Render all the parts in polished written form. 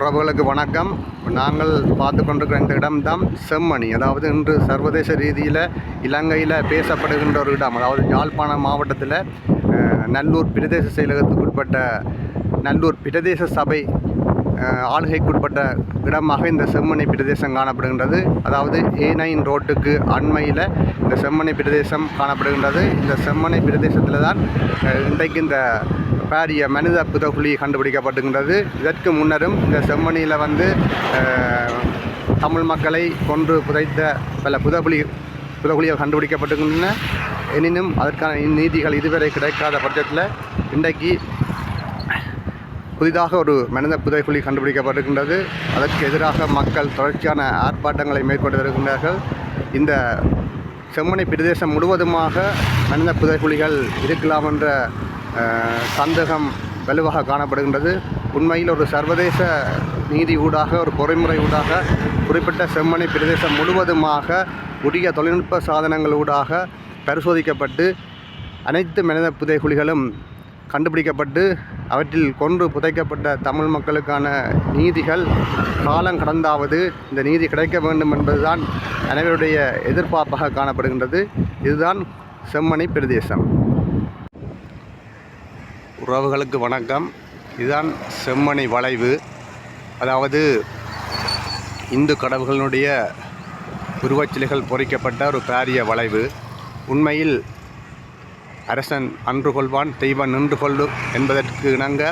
உறவுகளுக்கு வணக்கம். நாங்கள் பார்த்து கொண்டிருக்கிற இந்த இடம்தான் செம்மணி. அதாவது இன்று சர்வதேச ரீதியில் இலங்கையில் பேசப்படுகின்ற ஒரு இடம். அதாவது யாழ்ப்பாணம் மாவட்டத்தில் நல்லூர் பிரதேச செயலகத்துக்குட்பட்ட நல்லூர் பிரதேச சபை ஆளுகைக்குட்பட்ட இடமாக இந்த செம்மணி பிரதேசம் காணப்படுகின்றது. அதாவது A9 ரோட்டுக்கு அண்மையில் இந்த செம்மணி பிரதேசம் காணப்படுகின்றது. இந்த செம்மணி பிரதேசத்தில் தான் இன்றைக்கு இந்த பாரிய மனித புதைகுழி கண்டுபிடிக்கப்பட்டுகின்றது. இதற்கு முன்னரும் இந்த செம்மணியில் தமிழ் மக்களை கொன்று புதைத்த பல புதைகுழிகள் கண்டுபிடிக்கப்பட்டுகின்றன. எனினும் அதற்கான நீதிகள் இதுவரை கிடைக்காத பட்சத்தில் இன்றைக்கு புதிதாக ஒரு மனித புதைகுழி கண்டுபிடிக்கப்பட்டிருக்கின்றது. அதற்கு எதிராக மக்கள் தொடர்ச்சியான ஆர்ப்பாட்டங்களை மேற்கொண்டு வருகின்றார்கள். இந்த செம்மணி பிரதேசம் முழுவதுமாக மனித புதைகுழிகள் இருக்கலாம் என்ற சந்தேகம் வலுவாக காணப்படுகின்றது. உண்மையில் ஒரு சர்வதேச நீதி ஊடாக, ஒரு பொறிமுறை ஊடாக குறிப்பிட்ட செம்மணி பிரதேசம் முழுவதுமாக உரிய தொழில்நுட்ப சாதனங்கள் ஊடாக பரிசோதிக்கப்பட்டு அனைத்து மனித புதைகுழிகளும் கண்டுபிடிக்கப்பட்டு அவற்றில் கொன்று புதைக்கப்பட்ட தமிழ் மக்களுக்கான நீதிகள் காலம் கடந்தாவது இந்த நீதி கிடைக்க வேண்டும் என்பதுதான் அனைவருடைய எதிர்பார்ப்பாக காணப்படுகின்றது. இதுதான் செம்மணி பிரதேசம். உறவுகளுக்கு வணக்கம். இதுதான் செம்மணி வளைவு. அதாவது இந்து கடவுள்களுடைய உருவச்சிலைகள் பொறிக்கப்பட்ட ஒரு பாரிய வளைவு. உண்மையில் அரசன் அன்று கொள்வான், தெய்வம் நின்று கொள்ளும் என்பதற்கு இணங்க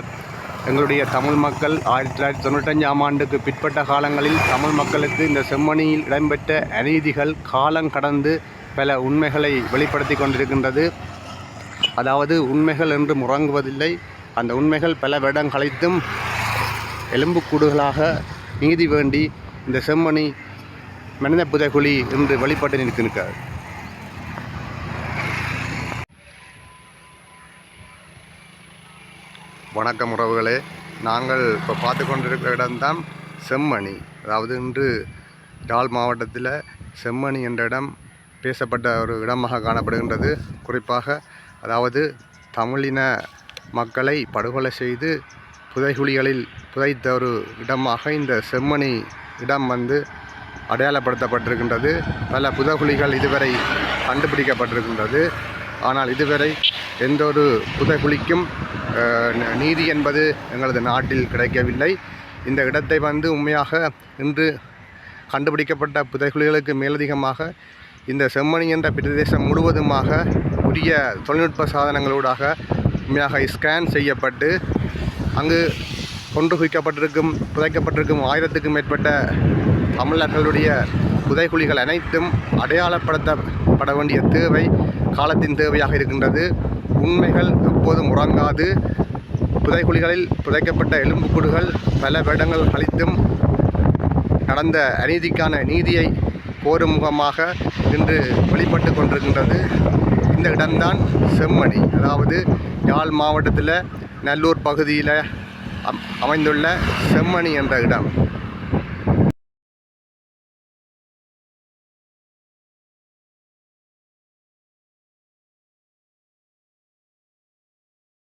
எங்களுடைய தமிழ் மக்கள் 1995ஆம் ஆண்டுக்கு பிற்பட்ட காலங்களில் தமிழ் மக்களுக்கு இந்த செம்மணியில் இடம்பெற்ற அநீதிகள் காலம் கடந்து பல உண்மைகளை வெளிப்படுத்தி கொண்டிருக்கின்றது. அதாவது உண்மைகள் என்று முறங்குவதில்லை. அந்த உண்மைகள் பல வருடம் கழித்தும் எலும்புக்கூடுகளாக நீதி வேண்டி இந்த செம்மணி மனித புதைகுழி என்று வெளிப்பட்டு நிற்கின்றது. வணக்கம் உறவுகளே. நாங்கள் இப்போ பார்த்து கொண்டிருக்கிற இடம்தான் செம்மணி. அதாவது இன்று யாழ் மாவட்டத்தில் செம்மணி என்ற இடம் பேசப்பட்ட ஒரு இடமாக காணப்படுகின்றது. குறிப்பாக அதாவது தமிழின மக்களை படுகொலை செய்து புதைகுழிகளில் புதைத்த ஒரு இடமாக இந்த செம்மணி இடம் அடையாளப்படுத்தப்பட்டிருக்கின்றது. பல புதைகுழிகள் இதுவரை கண்டுபிடிக்கப்பட்டிருக்கின்றது. ஆனால் இதுவரை எந்த ஒரு புதைகுழிக்கும் நீதி என்பது எங்களது நாட்டில் கிடைக்கவில்லை. இந்த இடத்தை உண்மையாக இன்று கண்டுபிடிக்கப்பட்ட புதைகுழிகளுக்கு மேலதிகமாக இந்த செம்மணி என்ற பிரதேசம் முழுவதுமாக உரிய தொழில்நுட்ப சாதனங்களூடாக உண்மையாக ஸ்கேன் செய்யப்பட்டு அங்கு கொண்டு குவிக்கப்பட்டிருக்கும் புதைக்கப்பட்டிருக்கும் 1000க்கும் மேற்பட்ட தமிழர்களுடைய புதைகுழிகள் அனைத்தும் அடையாளப்படுத்தப்பட வேண்டிய தேவை காலத்தின் தேவையாக இருக்கின்றது. உண்மைகள் எப்போதும் உறங்காது. புதைகுழிகளில் புதைக்கப்பட்ட எலும்புக்கூடுகள் பல வருடங்கள் கழித்தும் நடந்த அநீதிக்கான நீதியை கோரும் முகமாக இன்று வெளிப்பட்டு கொண்டிருக்கின்றது. இந்த இடம்தான் செம்மணி. அதாவது யாழ் மாவட்டத்தில் நல்லூர் பகுதியில் அமைந்துள்ள செம்மணி என்ற இடம்.